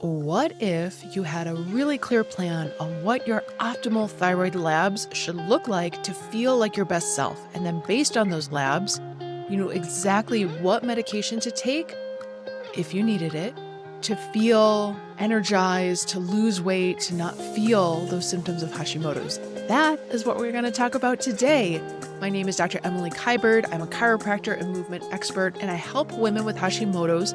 What if you had a really clear plan on what your optimal thyroid labs should look like to feel like your best self? And then based on those labs, you knew exactly what medication to take if you needed it to feel energized, to lose weight, to not feel those symptoms of Hashimoto's. That is what we're going to talk about today. My name is Dr. Emily Kyberd. I'm a chiropractor and movement expert, and I help women with Hashimoto's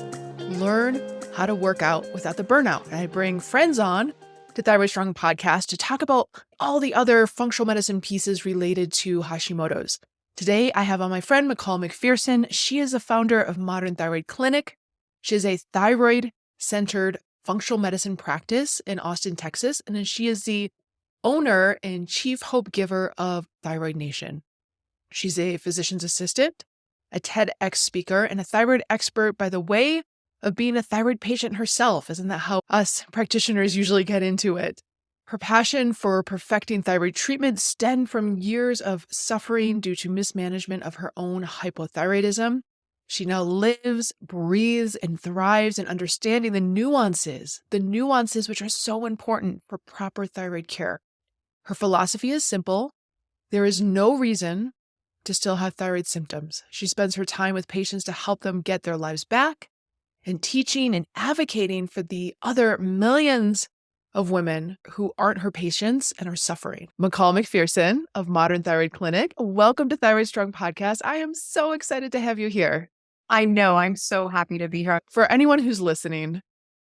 learn how to work out without the burnout. And I bring friends on to Thyroid Strong Podcast to talk about all the other functional medicine pieces related to Hashimoto's. Today, I have on my friend McCall McPherson. She is the founder of Modern Thyroid Clinic. She is a thyroid-centered functional medicine practice in Austin, Texas, and then she is the owner and Chief-Hope-Giver of Thyroid Nation. She's a physician's assistant, a TEDx speaker, and a thyroid expert by the way of being a thyroid patient herself. Isn't that how us practitioners usually get into it? Her passion for perfecting thyroid treatment stemmed from years of suffering due to mismanagement of her own hypothyroidism. She now lives, breathes, and thrives in understanding the nuances which are so important for proper thyroid care. Her philosophy is simple. There is no reason to still have thyroid symptoms. She spends her time with patients to help them get their lives back and teaching and advocating for the other millions of women who aren't her patients and are suffering. McCall McPherson of Modern Thyroid Clinic, welcome to Thyroid Strong Podcast. I am so excited to have you here. I know. I'm so happy to be here. For anyone who's listening,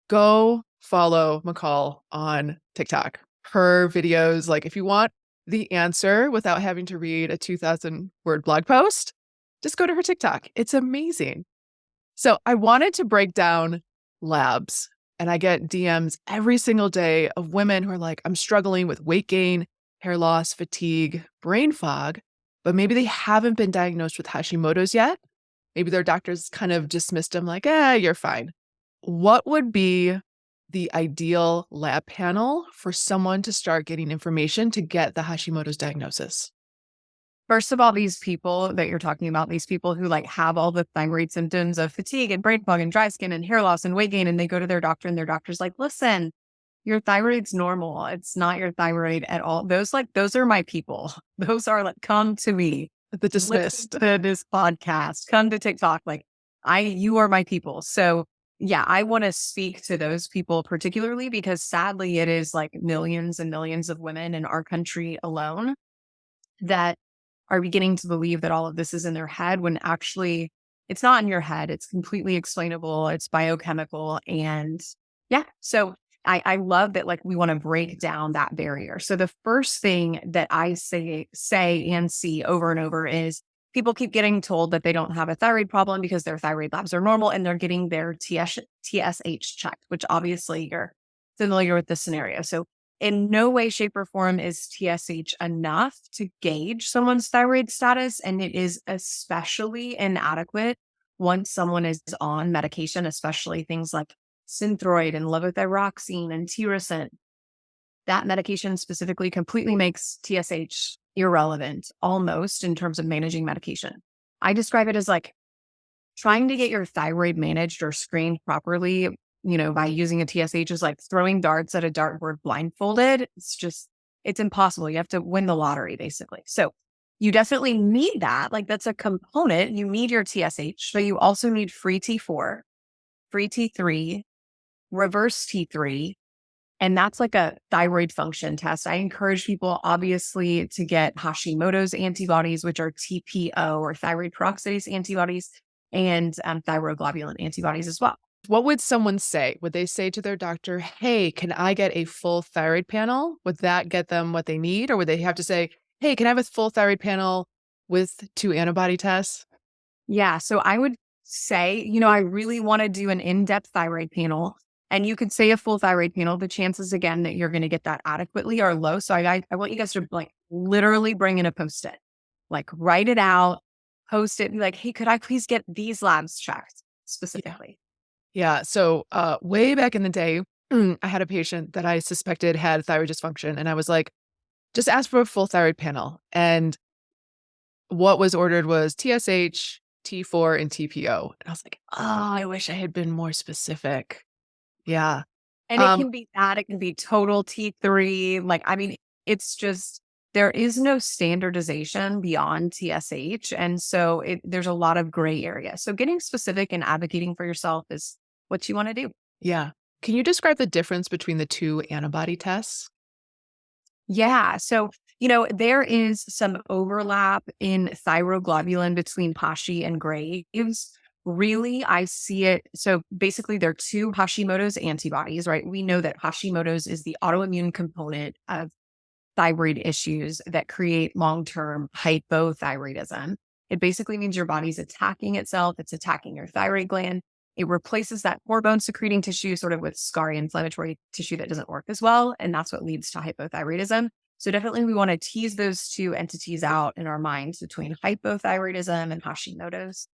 go follow McCall on TikTok. Her videos, like if you want the answer without having to read a 2,000-word blog post, just go to her TikTok. It's amazing. So I wanted to break down labs, and I get DMs every single day of women who are like, I'm struggling with weight gain, hair loss, fatigue, brain fog, but maybe they haven't been diagnosed with Hashimoto's yet. Maybe their doctors kind of dismissed them like, you're fine. What would be the ideal lab panel for someone to start getting information to get the Hashimoto's diagnosis? First of all, these people that you're talking about, these people who have all the thyroid symptoms of fatigue and brain fog and dry skin and hair loss and weight gain, and they go to their doctor and their doctor's like, listen, your thyroid's normal. It's not your thyroid at all. Those are my people. Those are come to me. The dismissed. Listen to this podcast. Come to TikTok. You are my people. So yeah, I want to speak to those people particularly because sadly it is millions and millions of women in our country alone that are beginning to believe that all of this is in their head when actually it's not in your head. It's completely explainable. It's biochemical. And yeah, so I love that we want to break down that barrier. So the first thing that I say and see over and over is people keep getting told that they don't have a thyroid problem because their thyroid labs are normal and they're getting their TSH checked, which obviously you're familiar with this scenario. So in no way, shape, or form is TSH enough to gauge someone's thyroid status, and it is especially inadequate once someone is on medication, especially things like Synthroid and levothyroxine and Tirosint. That medication specifically completely makes TSH irrelevant, almost in terms of managing medication. I describe it as trying to get your thyroid managed or screened properly by using a TSH is like throwing darts at a dartboard blindfolded. It's impossible. You have to win the lottery, basically. So you definitely need that. That's a component. You need your TSH, but you also need free T4, free T3, reverse T3. And that's a thyroid function test. I encourage people, obviously, to get Hashimoto's antibodies, which are TPO or thyroid peroxidase antibodies, and thyroglobulin antibodies as well. What would someone say? Would they say to their doctor, hey, can I get a full thyroid panel? Would that get them what they need? Or would they have to say, hey, can I have a full thyroid panel with 2 antibody tests? Yeah. So I would say, I really want to do an in-depth thyroid panel. And you could say a full thyroid panel. The chances, again, that you're going to get that adequately are low. So I want you guys to literally bring in a Post-it, write it out, post it, and be hey, could I please get these labs checked specifically? Yeah. So way back in the day, I had a patient that I suspected had thyroid dysfunction. And I was like, just ask for a full thyroid panel. And what was ordered was TSH, T4, and TPO. And I was like, oh, I wish I had been more specific. Yeah. And it Um, can be that, it can be total T3. Like, I mean, it's just, there is no standardization beyond TSH. And so there's a lot of gray area. So getting specific and advocating for yourself is what you want to do. yeah. Can you describe the difference between the two antibody tests? Yeah. So, there is some overlap in thyroglobulin between Pashi and Graves. Really, I see it. So basically, there are two Hashimoto's antibodies, right? We know that Hashimoto's is the autoimmune component of thyroid issues that create long-term hypothyroidism. It basically means your body's attacking itself. It's attacking your thyroid gland. It replaces that hormone secreting tissue sort of with scarring inflammatory tissue that doesn't work as well. And that's what leads to hypothyroidism. So definitely we want to tease those two entities out in our minds between hypothyroidism and Hashimoto's.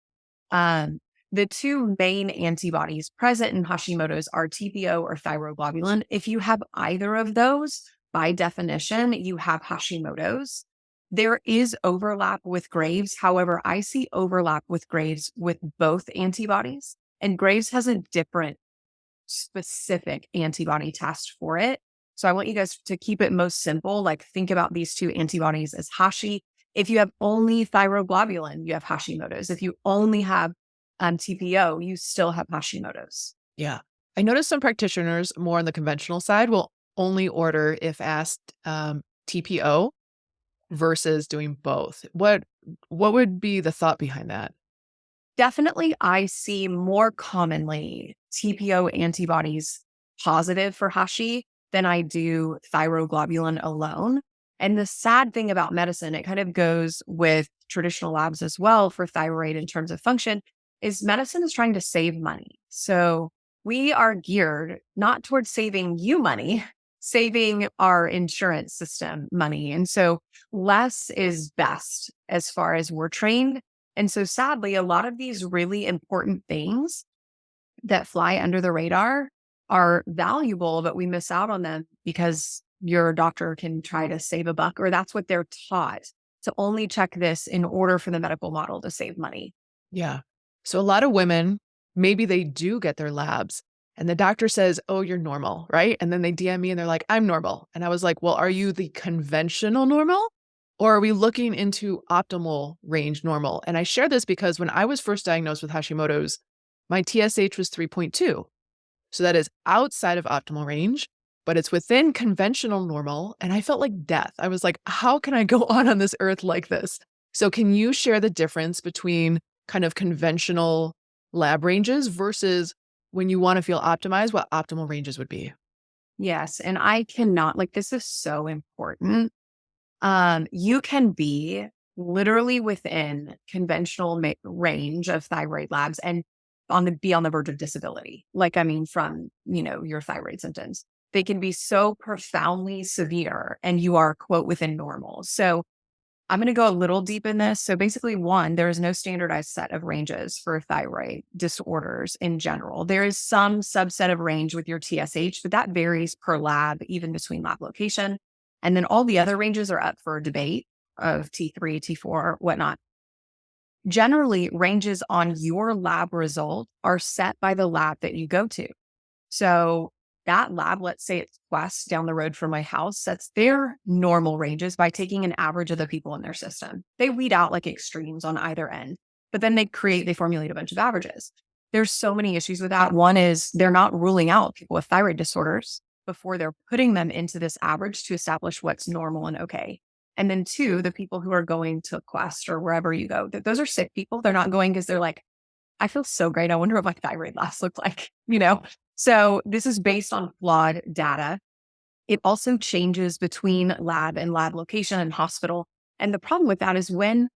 Um, the two main antibodies present in Hashimoto's are TPO or thyroglobulin. If you have either of those, by definition, you have Hashimoto's. There is overlap with Graves. However, I see overlap with Graves with both antibodies, and Graves has a different specific antibody test for it. So I want you guys to keep it most simple. Like, think about these two antibodies as Hashi. If you have only thyroglobulin, you have Hashimoto's. If you only have TPO, you still have Hashimoto's. Yeah. I noticed some practitioners more on the conventional side will only order if asked TPO versus doing both. What would be the thought behind that? Definitely, I see more commonly TPO antibodies positive for Hashi than I do thyroglobulin alone. And the sad thing about medicine, it kind of goes with traditional labs as well for thyroid in terms of function, is medicine is trying to save money. So we are geared not towards saving you money, saving our insurance system money. And so less is best as far as we're trained. And so sadly, a lot of these really important things that fly under the radar are valuable, but we miss out on them because your doctor can try to save a buck, or that's what they're taught to only check this in order for the medical model to save money. Yeah. So a lot of women, maybe they do get their labs and the doctor says, "Oh, you're normal," right? And then they DM me and they're like, "I'm normal." And I was like, "Well, are you the conventional normal? Or are we looking into optimal range normal?" And I share this because when I was first diagnosed with Hashimoto's, my TSH was 3.2. So that is outside of optimal range, but it's within conventional normal. And I felt like death. I was like, how can I go on this earth like this? So can you share the difference between kind of conventional lab ranges versus when you want to feel optimized, what optimal ranges would be? Yes. And I cannot, like, this is so important. You can be literally within conventional range of thyroid labs and be on the verge of disability. Like, I mean, from, your thyroid symptoms, they can be so profoundly severe and you are, quote, within normal. So I'm going to go a little deep in this. So basically, one, there is no standardized set of ranges for thyroid disorders in general. There is some subset of range with your TSH, but that varies per lab, even between lab location. And then all the other ranges are up for debate of T3, T4, whatnot. Generally, ranges on your lab result are set by the lab that you go to. So that lab, let's say it's Quest down the road from my house, sets their normal ranges by taking an average of the people in their system. They weed out like extremes on either end, but then they formulate a bunch of averages. There's so many issues with that. One is they're not ruling out people with thyroid disorders before they're putting them into this average to establish what's normal and okay. And then two, the people who are going to Quest or wherever you go, those are sick people. They're not going because they're like, I feel so great. I wonder what my thyroid labs look like. So this is based on flawed data. It also changes between lab and lab location and hospital. And the problem with that is when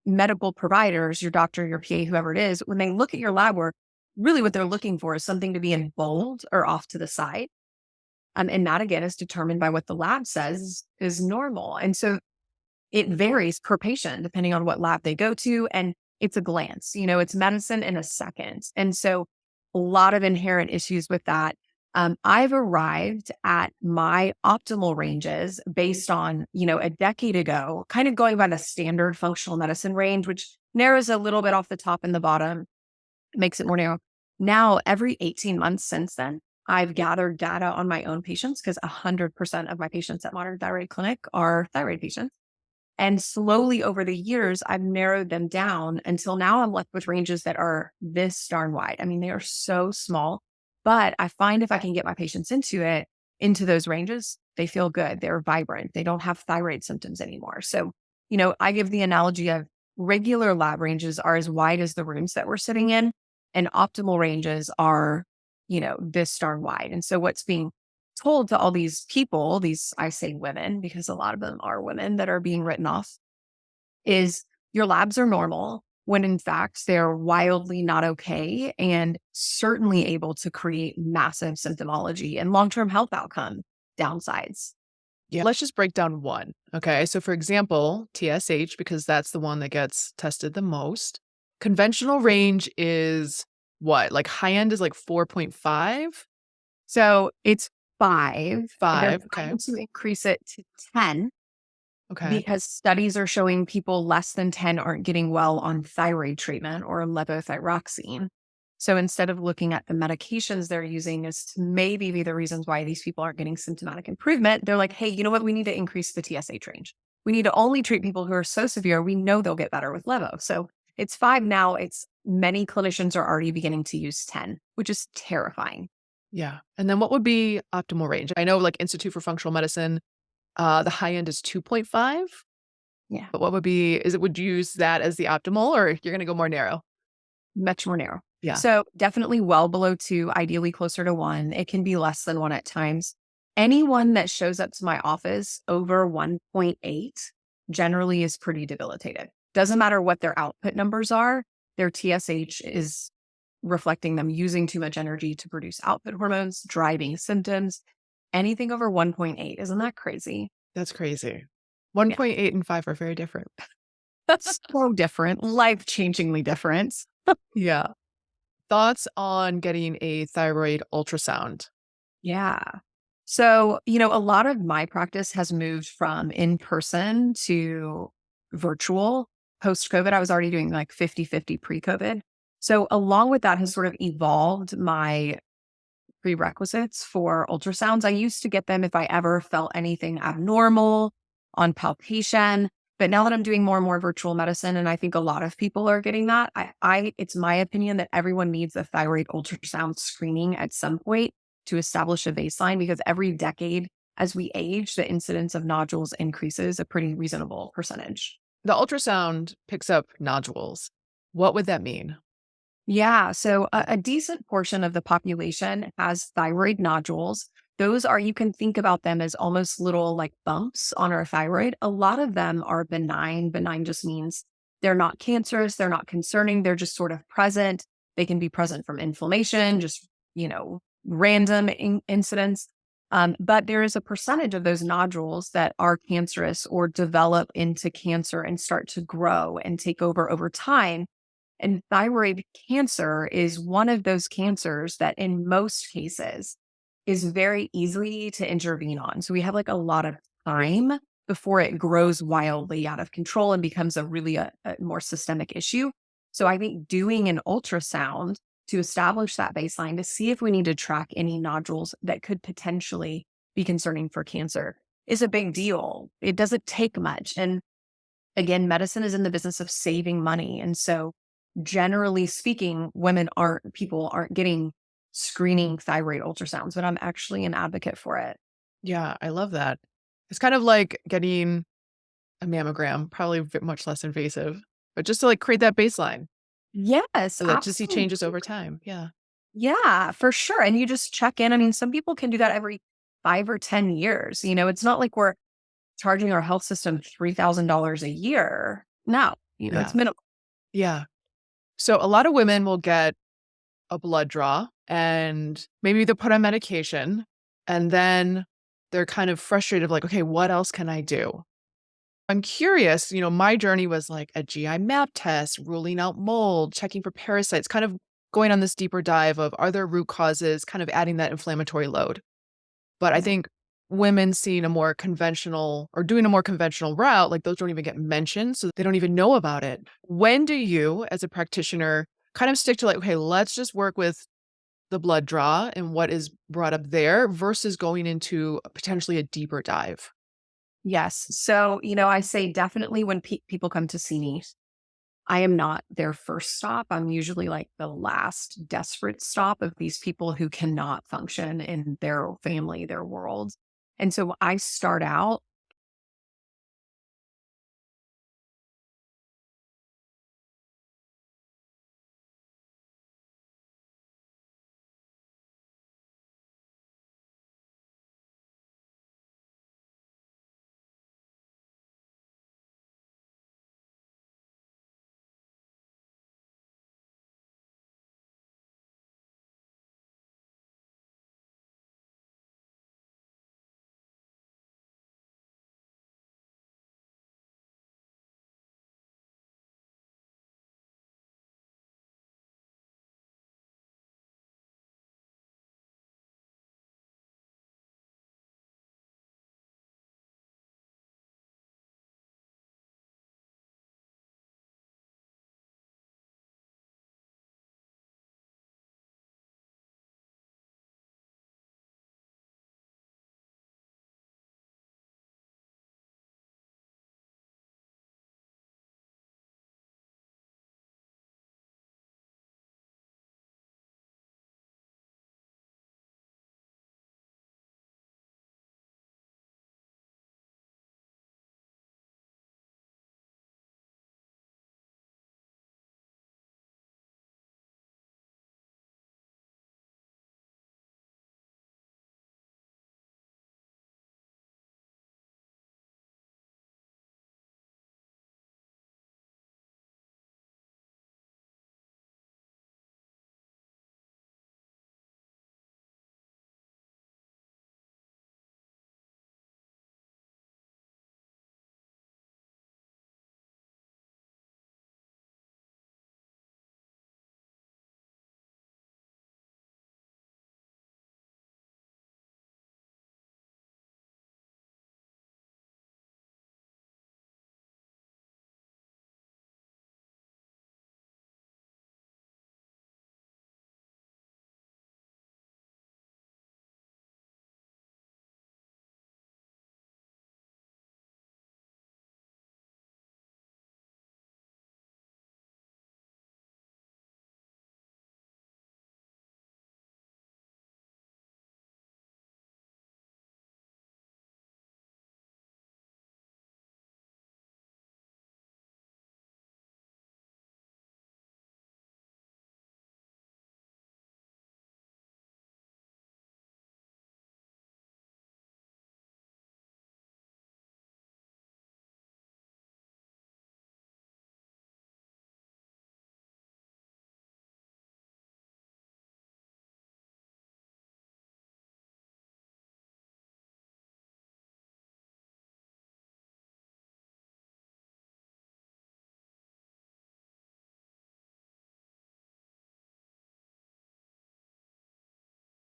medical providers, your doctor, your PA, whoever it is, when they look at your lab work, really what they're looking for is something to be in bold or off to the side. And that again is determined by what the lab says is normal. And so it varies per patient depending on what lab they go to. And it's a glance, it's medicine in a second. And so a lot of inherent issues with that. I've arrived at my optimal ranges based on, a decade ago, kind of going by the standard functional medicine range, which narrows a little bit off the top and the bottom, makes it more narrow. Now, every 18 months since then, I've gathered data on my own patients because 100% of my patients at Modern Thyroid Clinic are thyroid patients. And slowly over the years, I've narrowed them down until now I'm left with ranges that are this darn wide. I mean, they are so small, but I find if I can get my patients into those ranges, they feel good. They're vibrant. They don't have thyroid symptoms anymore. So, I give the analogy of regular lab ranges are as wide as the rooms that we're sitting in, and optimal ranges are, this darn wide. And so what's being told to all these people, I say women, because a lot of them are women that are being written off, is your labs are normal when in fact they're wildly not okay and certainly able to create massive symptomology and long-term health outcome downsides. Yeah. Let's just break down one. Okay. So, for example, TSH, because that's the one that gets tested the most. Conventional range is what? Like high end is like 4.5? So it's 5. They're 5. Okay. trying to increase it to 10 Okay. because studies are showing people less than 10 aren't getting well on thyroid treatment or levothyroxine. So instead of looking at the medications they're using as to maybe be the reasons why these people aren't getting symptomatic improvement, they're like, hey, you know what? We need to increase the TSH range. We need to only treat people who are so severe, we know they'll get better with levo. So it's 5 now. It's many clinicians are already beginning to use 10, which is terrifying. Yeah. And then what would be optimal range? I know like Institute for Functional Medicine, the high end is 2.5. Yeah. But what would would you use that as the optimal, or you're going to go more narrow? Much more narrow. Yeah. So definitely well below 2, ideally closer to 1. It can be less than 1 at times. Anyone that shows up to my office over 1.8 generally is pretty debilitated. Doesn't matter what their output numbers are, their TSH is reflecting them using too much energy to produce output hormones, driving symptoms. Anything over 1.8, isn't that crazy? That's crazy. 1.8 and 5 are very different. That's so different, life-changingly different. Yeah. Thoughts on getting a thyroid ultrasound? Yeah. So, a lot of my practice has moved from in person to virtual. Post COVID, I was already doing like 50/50 pre COVID. So, along with that has sort of evolved my prerequisites for ultrasounds. I used to get them if I ever felt anything abnormal on palpation. But now that I'm doing more and more virtual medicine, and I think a lot of people are getting that, it's my opinion that everyone needs a thyroid ultrasound screening at some point to establish a baseline, because every decade as we age, the incidence of nodules increases a pretty reasonable percentage. The ultrasound picks up nodules. What would that mean? Yeah. So a decent portion of the population has thyroid nodules. You can think about them as almost little like bumps on our thyroid. A lot of them are benign. Benign just means they're not cancerous. They're not concerning. They're just sort of present. They can be present from inflammation, just, random incidents. But there is a percentage of those nodules that are cancerous or develop into cancer and start to grow and take over time. And thyroid cancer is one of those cancers that in most cases is very easy to intervene on. So we have like a lot of time before it grows wildly out of control and becomes a more systemic issue. So I think doing an ultrasound to establish that baseline to see if we need to track any nodules that could potentially be concerning for cancer is a big deal. It doesn't take much. And again, medicine is in the business of saving money. And so generally speaking, people aren't getting screening thyroid ultrasounds, but I'm actually an advocate for it. Yeah, I love that. It's kind of like getting a mammogram, probably much less invasive, but just to like create that baseline Yes, so that to see absolutely. changes over time. Yeah. Yeah, for sure. And you just check in. I mean, some people can do that every 5 or 10 years. It's not like we're charging our health system $3,000 a year. No, Yeah. it's minimal. Yeah. So a lot of women will get a blood draw and maybe they're put on medication and then they're kind of frustrated, like, okay, what else can I do? I'm curious, my journey was like a GI map test, ruling out mold, checking for parasites, kind of going on this deeper dive of are there root causes, kind of adding that inflammatory load. But I think women seeing a more conventional or doing a more conventional route, like those don't even get mentioned. So they don't even know about it. When do you, as a practitioner, kind of stick to like, okay, let's just work with the blood draw and what is brought up there versus going into potentially a deeper dive? Yes. So, I say definitely when people come to see me, I am not their first stop. I'm usually like the last desperate stop of these people who cannot function in their family, their world. And so I start out.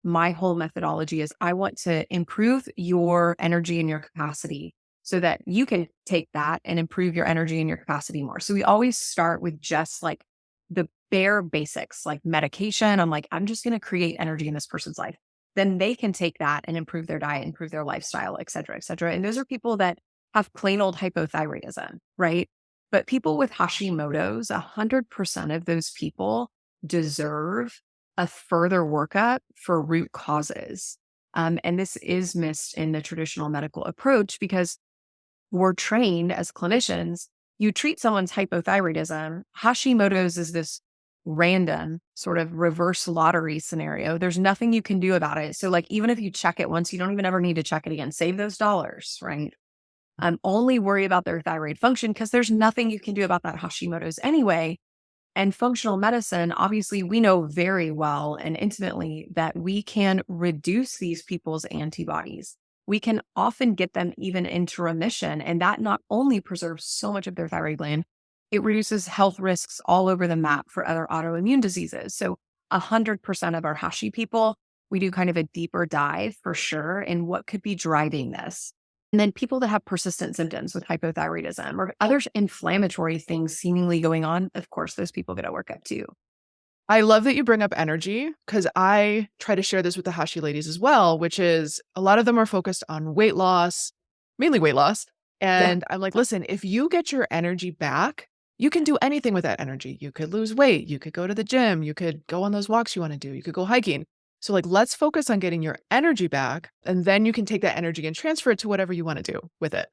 My whole methodology is I want to improve your energy and your capacity so that you can take that and improve your energy and your capacity more. So we always start with just like the bare basics, like medication. I'm like, I'm just going to create energy in this person's life. Then they can take that and improve their diet, improve their lifestyle, et cetera, et cetera. And those are people that have plain old hypothyroidism, right? But people with Hashimoto's, 100% of those people deserve a further workup for root causes. And this is missed in the traditional medical approach because we're trained as clinicians. You treat someone's hypothyroidism. Hashimoto's is this random sort of reverse lottery scenario. There's nothing you can do about it. So, like, even if you check it once, you don't even ever need to check it again. Save those dollars, right? Only worry about their thyroid function because there's nothing you can do about that Hashimoto's anyway. And functional medicine, obviously, we know very well and intimately that we can reduce these people's antibodies. We can often get them even into remission. And that not only preserves so much of their thyroid gland, it reduces health risks all over the map for other autoimmune diseases. So 100% of our Hashi people, we do kind of a deeper dive for sure in what could be driving this. And then people that have persistent symptoms with hypothyroidism or other inflammatory things seemingly going on, of course, those people get a workup too. I love that you bring up energy because I try to share this with the Hashi ladies as well, which is a lot of them are focused on weight loss, mainly weight loss. Yeah. And I'm like, listen, if you get your energy back, you can do anything with that energy. You could lose weight. You could go to the gym. You could go on those walks you want to do. You could go hiking. So like, let's focus on getting your energy back. And then you can take that energy and transfer it to whatever you want to do with it.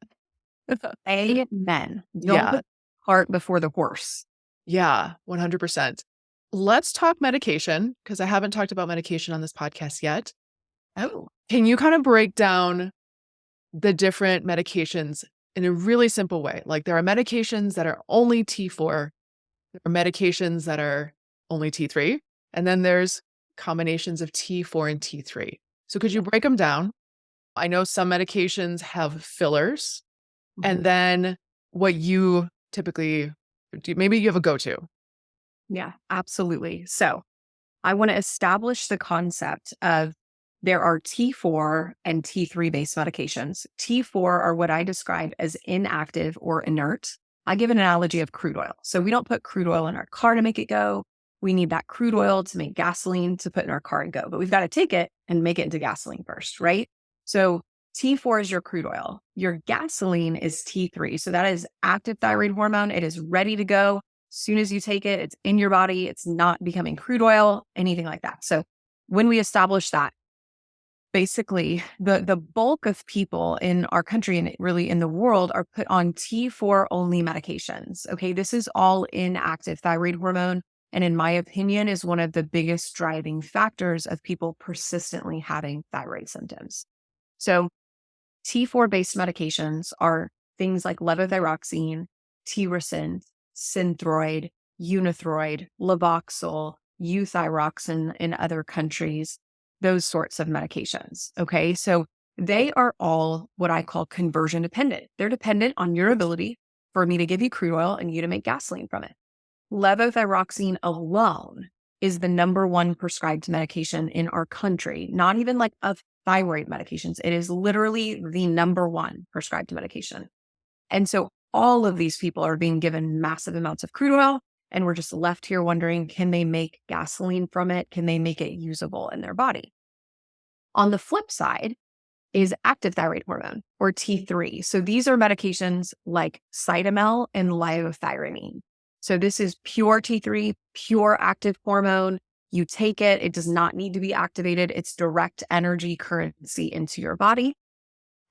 Amen. Don't Yeah. put the cart before the horse. Yeah. 100%. Let's talk medication because I haven't talked about medication on this podcast yet. Oh, Can you kind of break down the different medications in a really simple way? Like there are medications that are only T4, there are medications that are only T3, and then there's combinations of T4 and T3. So could you break them down? I know some medications have fillers, and then what you typically do, maybe you have a go-to. yeah, absolutely. So I want to establish the concept of there are T4 and T3 based medications. T4 are what I describe as inactive or inert. I give an analogy of crude oil. So we don't put crude oil in our car to make it go. We need that crude oil to make gasoline to put in our car and go. But we've got to take it and make it into gasoline first, right? So T4 is your crude oil. Your gasoline is T3. So that is active thyroid hormone. It is ready to go. As soon as you take it, it's in your body. It's not becoming crude oil, anything like that. So when we establish that, basically the bulk of people in our country and really in the world are put on T4 only medications. Okay. This is all inactive thyroid hormone. And in my opinion, is one of the biggest driving factors of people persistently having thyroid symptoms. So T4 based medications are things like levothyroxine, Tirosint, Synthroid, Unithroid, Levoxyl, euthyroxine in other countries, those sorts of medications. Okay. So they are all what I call conversion dependent. They're dependent on your ability for me to give you crude oil and you to make gasoline from it. Levothyroxine alone is the number one prescribed medication in our country, not even like of thyroid medications. It is literally the number one prescribed medication. And so all of these people are being given massive amounts of crude oil, and we're just left here wondering, can they make gasoline from it? Can they make it usable in their body? On the flip side is active thyroid hormone, or T3. So these are medications like Cytomel and liothyronine. So this is pure T3, pure active hormone. You take it, it does not need to be activated. It's direct energy currency into your body.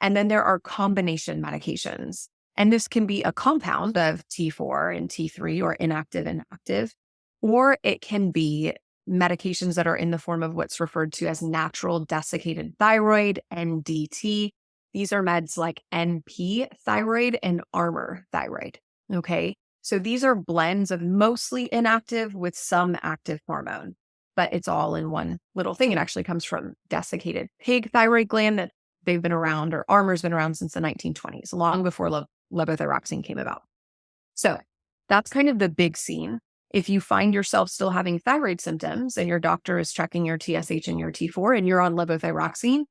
And then there are combination medications. And this can be a compound of T4 and T3 or inactive and active, or it can be medications that are in the form of what's referred to as natural desiccated thyroid, NDT. These are meds like NP thyroid and Armour thyroid. Okay. So these are blends of mostly inactive with some active hormone, but it's all in one little thing. It actually comes from desiccated pig thyroid gland that they've been around, or Armour's been around since the 1920s, long before levothyroxine came about. So that's kind of the big scene. If you find yourself still having thyroid symptoms and your doctor is checking your TSH and your T4 and you're on levothyroxine,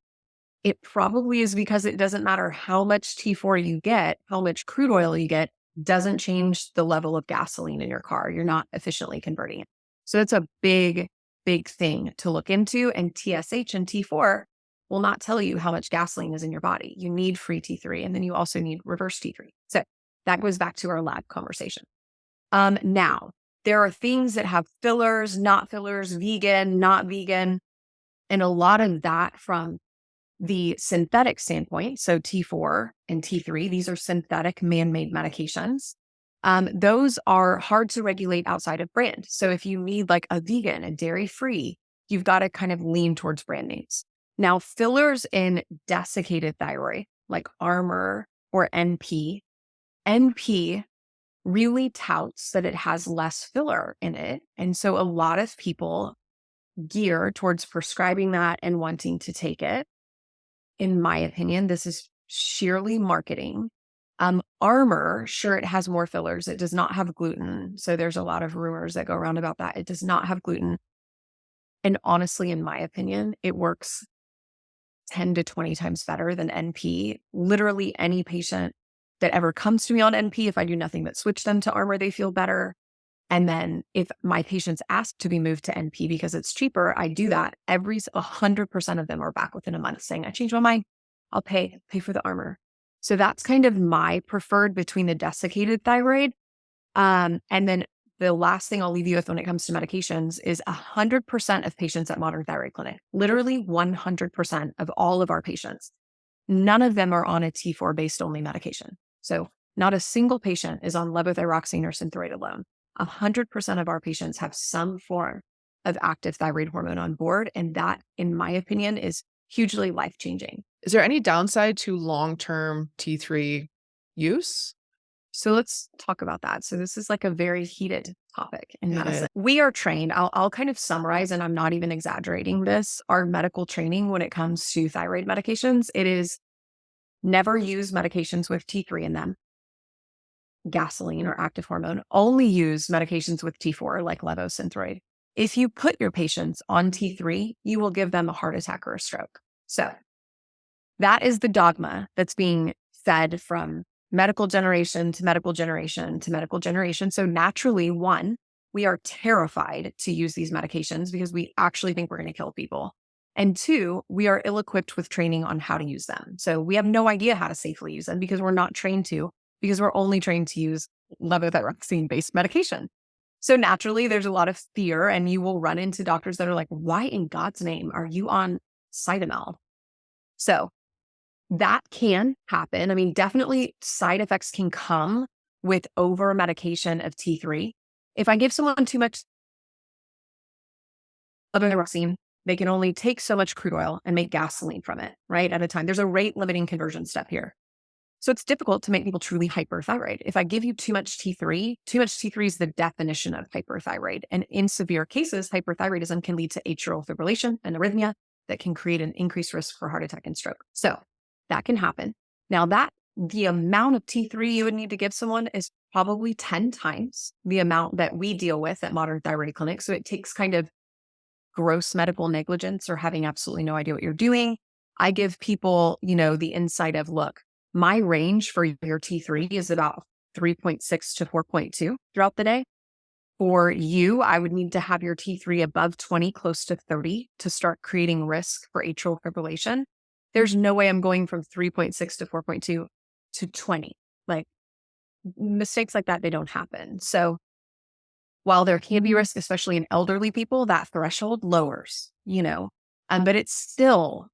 it probably is because it doesn't matter how much T4 you get, how much crude oil you get, doesn't change the level of gasoline in your car. You're not efficiently converting it. So it's a big, big thing to look into. And TSH and T4 will not tell you how much gasoline is in your body. You need free T3, and then you also need reverse T3. So that goes back to our lab conversation. Now, there are things that have fillers, not fillers, vegan, not vegan, and a lot of that from the synthetic standpoint. So T4 and T3, these are synthetic man-made medications. Those are hard to regulate outside of brand. So if you need like a vegan, a dairy-free, you've got to kind of lean towards brand names. Now, fillers in desiccated thyroid, like Armour or NP really touts that it has less filler in it. And so a lot of people gear towards prescribing that and wanting to take it. In my opinion, this is sheerly marketing. Armour, sure, it has more fillers. It does not have gluten. So there's a lot of rumors that go around about that. It does not have gluten. And honestly, in my opinion, it works 10 to 20 times better than NP. Literally any patient that ever comes to me on NP, if I do nothing but switch them to Armour, they feel better. And then if my patients ask to be moved to NP because it's cheaper, I do that. 100% of them are back within a month saying, I changed my mind. I'll pay for the armor. So that's kind of my preferred between the desiccated thyroid. And then the last thing I'll leave you with when it comes to medications is 100% of patients at Modern Thyroid Clinic, literally 100% of all of our patients, none of them are on a T4 based only medication. So not a single patient is on levothyroxine or Synthroid alone. 100% of our patients have some form of active thyroid hormone on board. And that, in my opinion, is hugely life-changing. Is there any downside to long-term T3 use? So let's talk about that. So this is like a very heated topic in It medicine. is. We are trained, I'll kind of summarize, and I'm not even exaggerating this. Our medical training when it comes to thyroid medications, it is never use medications with T3 in them, gasoline or active hormone. Only use medications with T4 like levosynthroid. If you put your patients on T3, you will give them a heart attack or a stroke. So that is the dogma that's being fed from medical generation to medical generation to medical generation. So naturally, one, we are terrified to use these medications because we actually think we're going to kill people. And two, we are ill-equipped with training on how to use them. So we have no idea how to safely use them because we're not trained to, because we're only trained to use levothyroxine-based medication. So naturally, there's a lot of fear, and you will run into doctors that are like, why in God's name are you on Cytomel? So that can happen. I mean, definitely side effects can come with over medication of T3. If I give someone too much levothyroxine, they can only take so much crude oil and make gasoline from it, right? At a time. There's a rate limiting conversion step here. So it's difficult to make people truly hyperthyroid. If I give you too much T3 is the definition of hyperthyroid. And in severe cases, hyperthyroidism can lead to atrial fibrillation and arrhythmia that can create an increased risk for heart attack and stroke. So that can happen. Now the amount of T3 you would need to give someone is probably 10 times the amount that we deal with at Modern Thyroid Clinic. So it takes kind of gross medical negligence or having absolutely no idea what you're doing. I give people, the insight of, look, my range for your T3 is about 3.6 to 4.2 throughout the day. For you, I would need to have your T3 above 20, close to 30 to start creating risk for atrial fibrillation. There's no way I'm going from 3.6 to 4.2 to 20. Like, mistakes like that, they don't happen. So while there can be risk, especially in elderly people, that threshold lowers, but it's still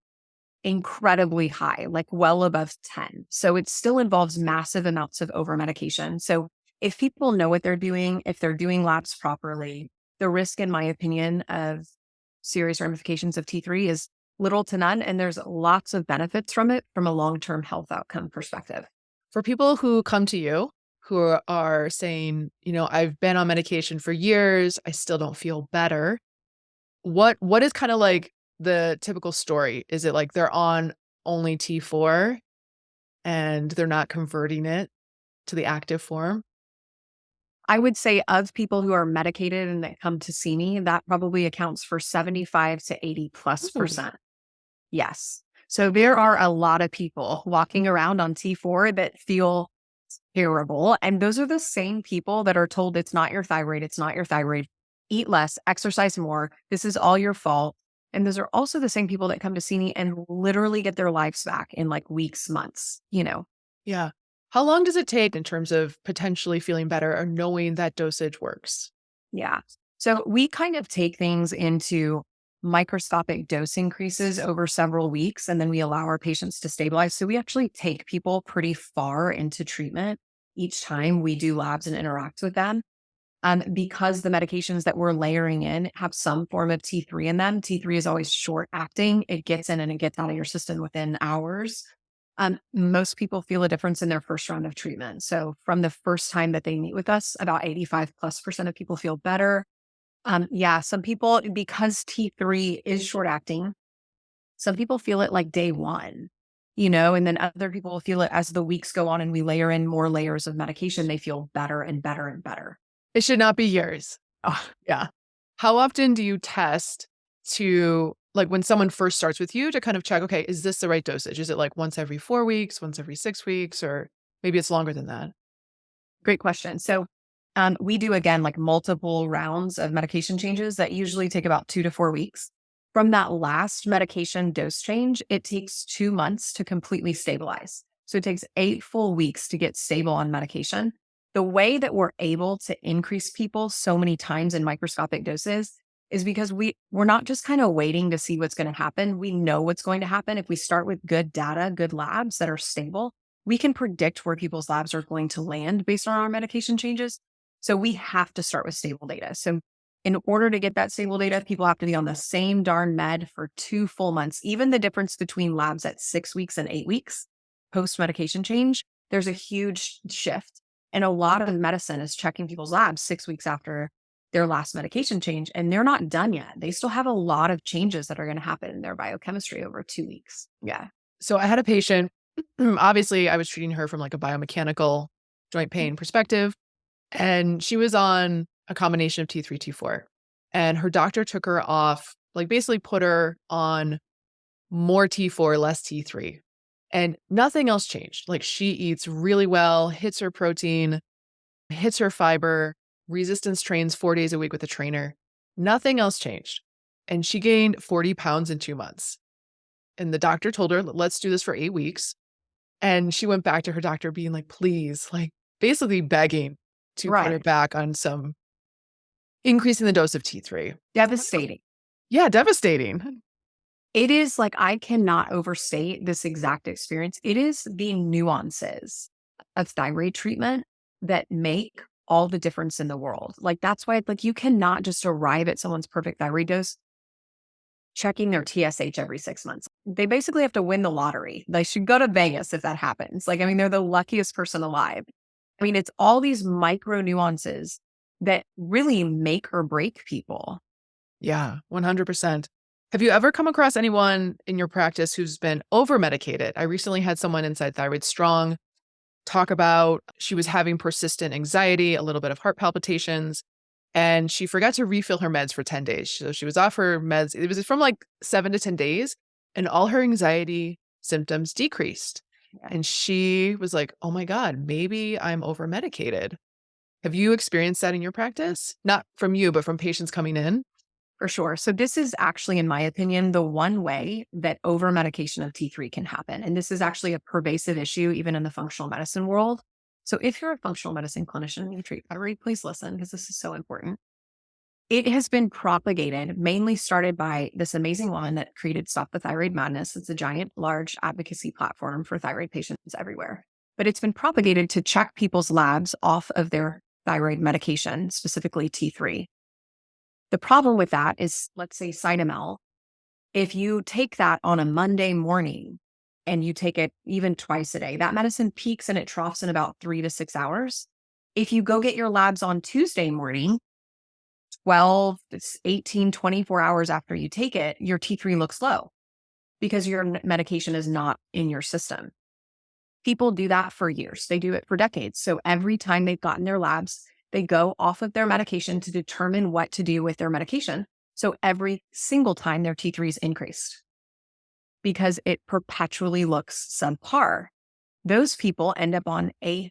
incredibly high, like well above 10. So it still involves massive amounts of over medication. So if people know what they're doing, if they're doing labs properly, the risk, in my opinion, of serious ramifications of T3 is little to none. And there's lots of benefits from it from a long-term health outcome perspective. For people who come to you who are saying, I've been on medication for years, I still don't feel better. What is kind of like the typical story? Is it like they're on only T4 and they're not converting it to the active form? I would say of people who are medicated and that come to see me, that probably accounts for 75 to 80+%. Yes. So there are a lot of people walking around on T4 that feel terrible. And those are the same people that are told it's not your thyroid. It's not your thyroid. Eat less, exercise more. This is all your fault. And those are also the same people that come to see me and literally get their lives back in like weeks, months, Yeah. How long does it take in terms of potentially feeling better or knowing that dosage works? Yeah. So we kind of take things into microscopic dose increases over several weeks, and then we allow our patients to stabilize. So we actually take people pretty far into treatment each time we do labs and interact with them. Because the medications that we're layering in have some form of T3 in them. T3 is always short acting. It gets in and it gets out of your system within hours. Most people feel a difference in their first round of treatment. So from the first time that they meet with us, about 85+% of people feel better. Some people, because T3 is short acting, some people feel it like day one, and then other people will feel it as the weeks go on and we layer in more layers of medication. They feel better and better and better. It should not be years. Oh, yeah. How often do you test to, like when someone first starts with you, to kind of check, okay, is this the right dosage? Is it like once every 4 weeks, once every 6 weeks, or maybe it's longer than that? Great question. So We do, again, like multiple rounds of medication changes that usually take about 2 to 4 weeks. From that last medication dose change, it takes 2 months to completely stabilize. So it takes 8 full weeks to get stable on medication. The way that we're able to increase people so many times in microscopic doses is because we're not just kind of waiting to see what's going to happen. We know what's going to happen. If we start with good data, good labs that are stable, we can predict where people's labs are going to land based on our medication changes. So we have to start with stable data. So in order to get that stable data, people have to be on the same darn med for 2 full months. Even the difference between labs at 6 weeks and 8 weeks post medication change, there's a huge shift. And a lot of medicine is checking people's labs 6 weeks after their last medication change, and they're not done yet. They still have a lot of changes that are going to happen in their biochemistry over 2 weeks. Yeah. So I had a patient, obviously I was treating her from like a biomechanical joint pain perspective, and she was on a combination of T3, T4. And her doctor took her off, like basically put her on more T4, less T3. And nothing else changed. Like she eats really well, hits her protein, hits her fiber, resistance trains 4 days a week with a trainer. Nothing else changed. And she gained 40 pounds in 2 months. And the doctor told her, let's do this for 8 weeks. And she went back to her doctor being like, please, like basically begging to put her back on some increasing the dose of T3. Devastating. Yeah, devastating. It is like, I cannot overstate this exact experience. It is the nuances of thyroid treatment that make all the difference in the world. Like, that's why, like, you cannot just arrive at someone's perfect thyroid dose checking their TSH every 6 months. They basically have to win the lottery. They should go to Vegas if that happens. Like, I mean, they're the luckiest person alive. I mean, it's all these micro nuances that really make or break people. Yeah, 100%. Have you ever come across anyone in your practice who's been over-medicated? I recently had someone inside Thyroid Strong talk about she was having persistent anxiety, a little bit of heart palpitations, and she forgot to refill her meds for 10 days. So she was off her meds. It was from like 7 to 10 days, and all her anxiety symptoms decreased. And she was like, oh my God, maybe I'm over-medicated. Have you experienced that in your practice? Not from you, but from patients coming in? For sure. So this is actually, in my opinion, the one way that over medication of T3 can happen. And this is actually a pervasive issue, even in the functional medicine world. So if you're a functional medicine clinician and you treat thyroid, please listen, because this is so important. It has been propagated, mainly started by this amazing woman that created Stop the Thyroid Madness. It's a giant, large advocacy platform for thyroid patients everywhere. But it's been propagated to check people's labs off of their thyroid medication, specifically T3. The problem with that is, let's say Cytomel, if you take that on a Monday morning and you take it even twice a day, that medicine peaks and it troughs in about 3 to 6 hours. If you go get your labs on Tuesday morning, 12, 18, 24 hours after you take it, your T3 looks low because your medication is not in your system. People do that for years. They do it for decades. So every time they've gotten their labs, they go off of their medication to determine what to do with their medication. So every single time their T3 is increased because it perpetually looks subpar. Those people end up on a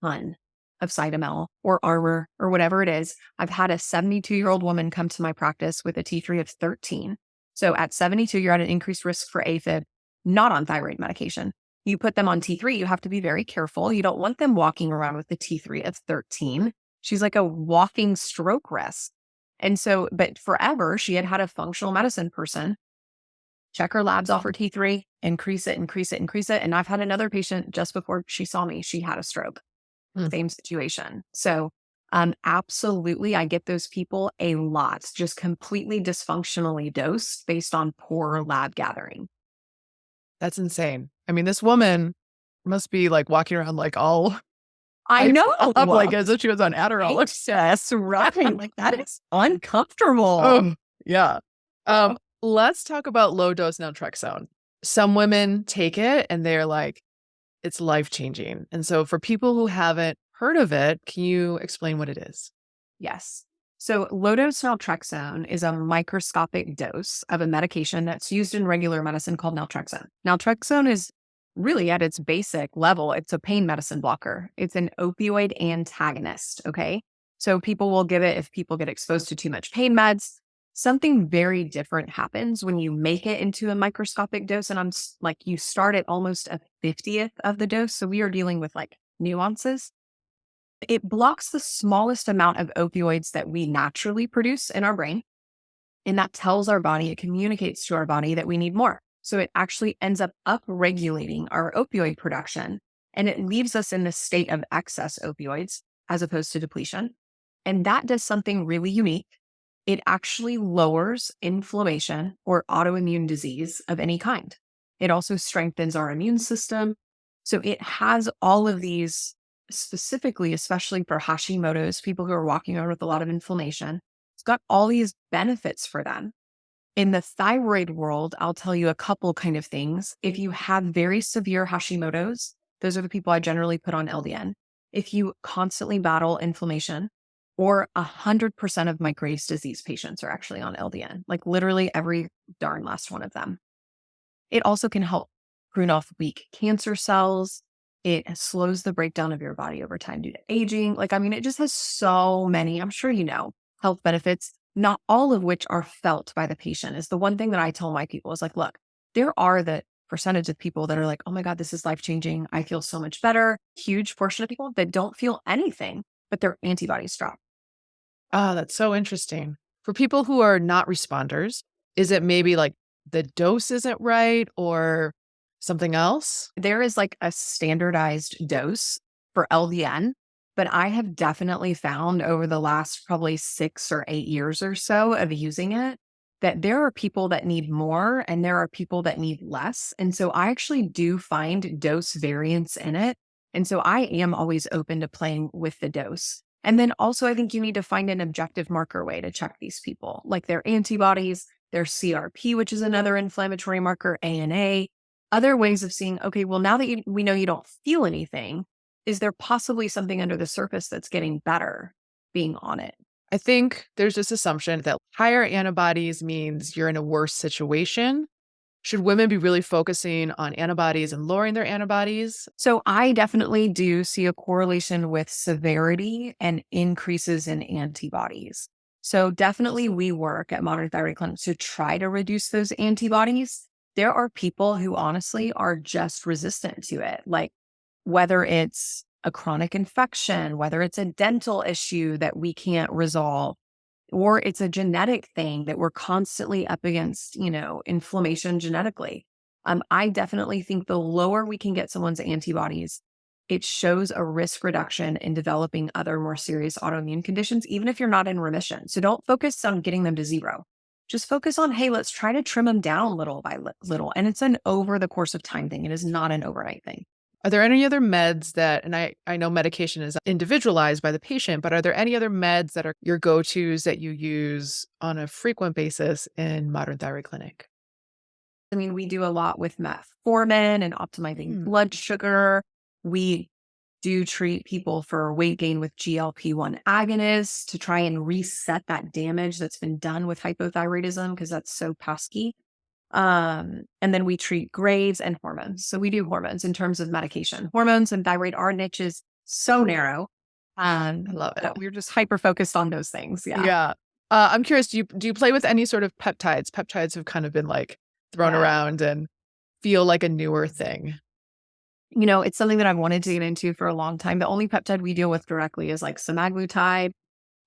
ton of Cytomel or Armour or whatever it is. I've had a 72-year-old woman come to my practice with a T3 of 13. So at 72, you're at an increased risk for AFib, not on thyroid medication. You put them on T3, you have to be very careful. You don't want them walking around with the T3 of 13. She's like a walking stroke risk. And so, but forever, she had a functional medicine person check her labs off her T3, increase it, increase it, increase it. And I've had another patient just before she saw me, she had a stroke. Same situation. So absolutely, I get those people a lot, just completely dysfunctionally dosed based on poor lab gathering. That's insane. I mean, this woman must be like walking around like all... I know. Up like as if she was on Adderall. Yes, right. Like that is uncomfortable. Oh, yeah. Let's talk about low dose naltrexone. Some women take it and they're like, it's life-changing. And so for people who haven't heard of it, can you explain what it is? Yes. So low dose naltrexone is a microscopic dose of a medication that's used in regular medicine called naltrexone. Naltrexone is really, at its basic level, it's a pain medicine blocker. It's an opioid antagonist, okay? So people will give it if people get exposed to too much pain meds. Something very different happens when you make it into a microscopic dose. And like, you start at almost a 50th of the dose. So we are dealing with like nuances. It blocks the smallest amount of opioids that we naturally produce in our brain. And that tells our body, it communicates to our body that we need more. So it actually ends up upregulating our opioid production. And it leaves us in this state of excess opioids as opposed to depletion. And that does something really unique. It actually lowers inflammation or autoimmune disease of any kind. It also strengthens our immune system. So it has all of these, specifically, especially for Hashimoto's, people who are walking around with a lot of inflammation. It's got all these benefits for them. In the thyroid world, I'll tell you a couple kind of things. If you have very severe Hashimoto's, those are the people I generally put on LDN. If you constantly battle inflammation, or 100% of my Graves' disease patients are actually on LDN, like literally every darn last one of them. It also can help prune off weak cancer cells. It slows the breakdown of your body over time due to aging. Like, I mean, it just has so many, I'm sure you know, health benefits, not all of which are felt by the patient. Is the one thing that I tell my people is like, look, there are the percentage of people that are like, oh my God, this is life-changing. I feel so much better. Huge portion of people that don't feel anything, but their antibodies drop. Ah, that's so interesting. For people who are not responders, is it maybe like the dose isn't right or something else? There is like a standardized dose for LDN, but I have definitely found over the last probably 6 or 8 years or so of using it that there are people that need more and there are people that need less. And so I actually do find dose variance in it. And so I am always open to playing with the dose. And then also, I think you need to find an objective marker way to check these people, like their antibodies, their CRP, which is another inflammatory marker, ANA, other ways of seeing, okay, well, now that we know you don't feel anything, is there possibly something under the surface that's getting better being on it? I think there's this assumption that higher antibodies means you're in a worse situation. Should women be really focusing on antibodies and lowering their antibodies? So I definitely do see a correlation with severity and increases in antibodies. So definitely we work at Modern Thyroid Clinic to try to reduce those antibodies. There are people who honestly are just resistant to it, like whether it's a chronic infection, whether it's a dental issue that we can't resolve, or it's a genetic thing that we're constantly up against, inflammation genetically. I definitely think the lower we can get someone's antibodies, it shows a risk reduction in developing other more serious autoimmune conditions, even if you're not in remission. So don't focus on getting them to zero. Just focus on, hey, let's try to trim them down little by little. And it's an over the course of time thing. It is not an overnight thing. Are there any other meds that, and I know medication is individualized by the patient, but are there any other meds that are your go-tos that you use on a frequent basis in Modern Thyroid Clinic? I mean, we do a lot with metformin and optimizing blood sugar. We do treat people for weight gain with GLP-1 agonists to try and reset that damage that's been done with hypothyroidism, because that's so pesky. And then we treat Graves and hormones. So we do hormones in terms of medication. Hormones and thyroid are niches so narrow. I love it. We're just hyper focused on those things. Yeah. Yeah. I'm curious, do you play with any sort of peptides? Peptides have kind of been like thrown around and feel like a newer thing. It's something that I've wanted to get into for a long time. The only peptide we deal with directly is like Semaglutide,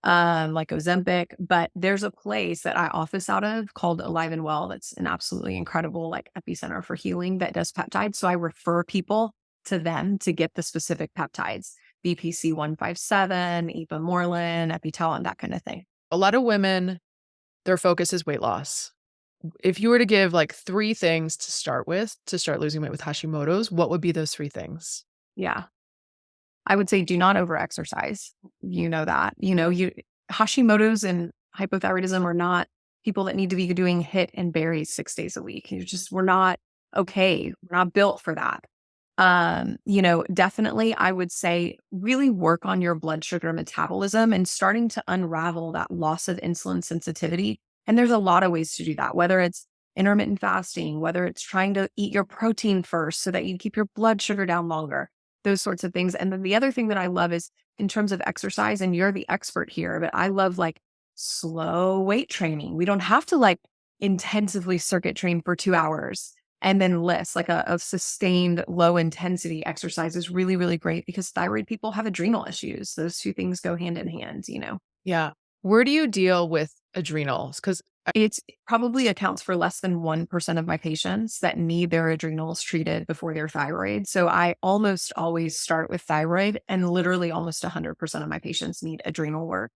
like Ozempic, but there's a place that I office out of called Alive and Well. That's an absolutely incredible like epicenter for healing that does peptides. So I refer people to them to get the specific peptides, BPC 157, ipamorelin, epitalin, that kind of thing. A lot of women, their focus is weight loss. If you were to give like 3 things to start with to start losing weight with Hashimoto's, what would be those 3 things? Yeah. I would say do not overexercise. You know that. Hashimoto's and hypothyroidism are not people that need to be doing HIIT and berries 6 days a week. We're not okay. We're not built for that. Definitely I would say really work on your blood sugar metabolism and starting to unravel that loss of insulin sensitivity. And there's a lot of ways to do that, whether it's intermittent fasting, whether it's trying to eat your protein first so that you keep your blood sugar down longer. those sorts of things. And then the other thing that I love is in terms of exercise, and you're the expert here, but I love like slow weight training. We don't have to like intensively circuit train for 2 hours and then list like a sustained low intensity exercise is really, really great because thyroid people have adrenal issues. Those two things go hand in hand, you know? Yeah. Where do you deal with adrenals? Because It probably accounts for less than 1% of my patients that need their adrenals treated before their thyroid. So I almost always start with thyroid, and literally almost 100% of my patients need adrenal work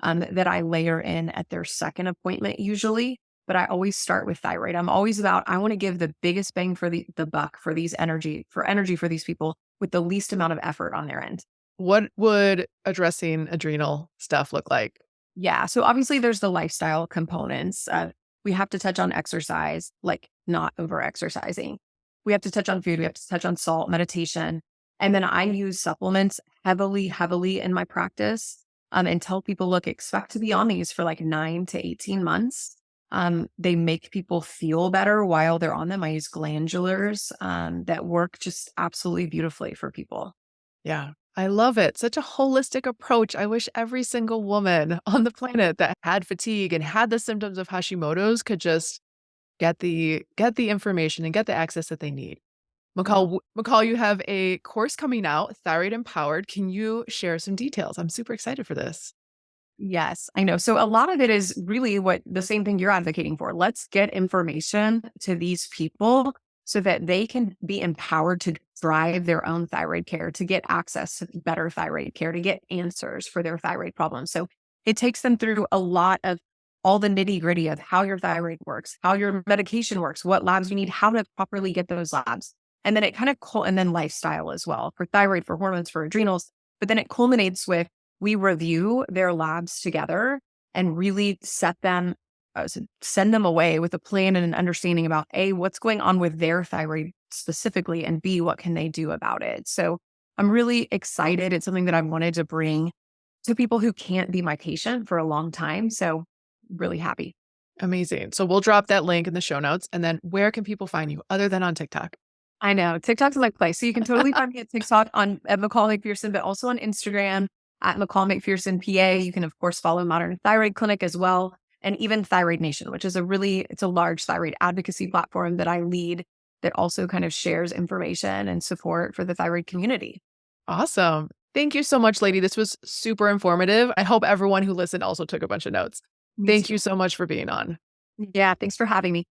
that I layer in at their second appointment usually. But I always start with thyroid. I'm always about, I want to give the biggest bang for the buck for these energy for these people with the least amount of effort on their end. what would addressing adrenal stuff look like? Yeah. So obviously there's the lifestyle components. We have to touch on exercise, like not over exercising. We have to touch on food. We have to touch on salt, meditation. And then I use supplements heavily, heavily in my practice and tell people, look, expect to be on these for like 9 to 18 months. They make people feel better while they're on them. I use glandulars that work just absolutely beautifully for people. Yeah. I love it. Such a holistic approach. I wish every single woman on the planet that had fatigue and had the symptoms of Hashimoto's could just get the information and get the access that they need. McCall, you have a course coming out, Thyroid Empowered. Can you share some details? I'm super excited for this. Yes, I know. So a lot of it is really what the same thing you're advocating for. Let's get information to these people so that they can be empowered to drive their own thyroid care, to get access to better thyroid care, to get answers for their thyroid problems. So it takes them through a lot of all the nitty gritty of how your thyroid works, how your medication works, what labs you need, how to properly get those labs. And then it kind of, and then lifestyle as well for thyroid, for hormones, for adrenals. But then it culminates with we review their labs together and really set them, send them away with a plan and an understanding about A, what's going on with their thyroid specifically, and B, what can they do about it? So I'm really excited. It's something that I've wanted to bring to people who can't be my patient for a long time. So really happy. Amazing. So we'll drop that link in the show notes. And then where can people find you other than on TikTok? I know TikTok's my place. So you can totally find me at TikTok at McCall McPherson, but also on Instagram at McCall McPherson PA. You can of course follow Modern Thyroid Clinic as well. And even Thyroid Nation, which is it's a large thyroid advocacy platform that I lead that also kind of shares information and support for the thyroid community. Awesome. Thank you so much, lady. This was super informative. I hope everyone who listened also took a bunch of notes. Me Thank too. you so much for being on. Yeah, thanks for having me.